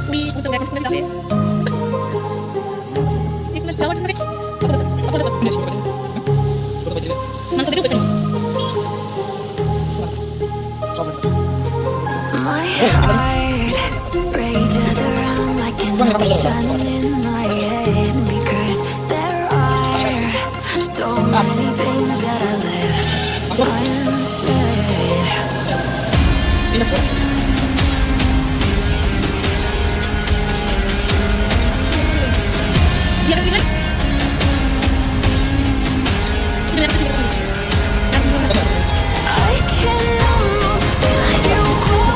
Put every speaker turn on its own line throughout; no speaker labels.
우리 보통 내가 싶은 다음에 이거 나와 주는 게 아빠도 난 저기 있어.
My heart rages around like an ocean in my head because there are so many things that I left unsaid. I can almost feel you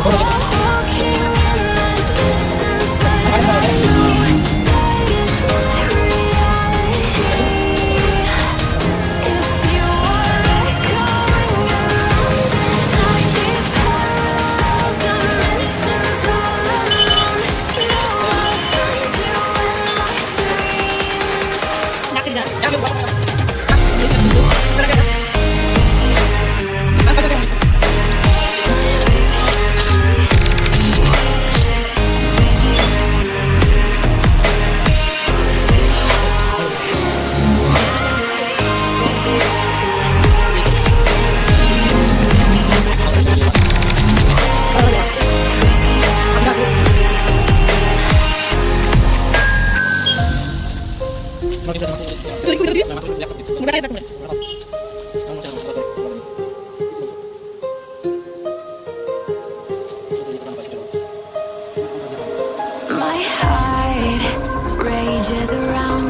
walking in the distance, but I know that it's not reality. If you are echoing around inside these parallel dimensions all alone, know I'll find you in my dreams. My heart rages around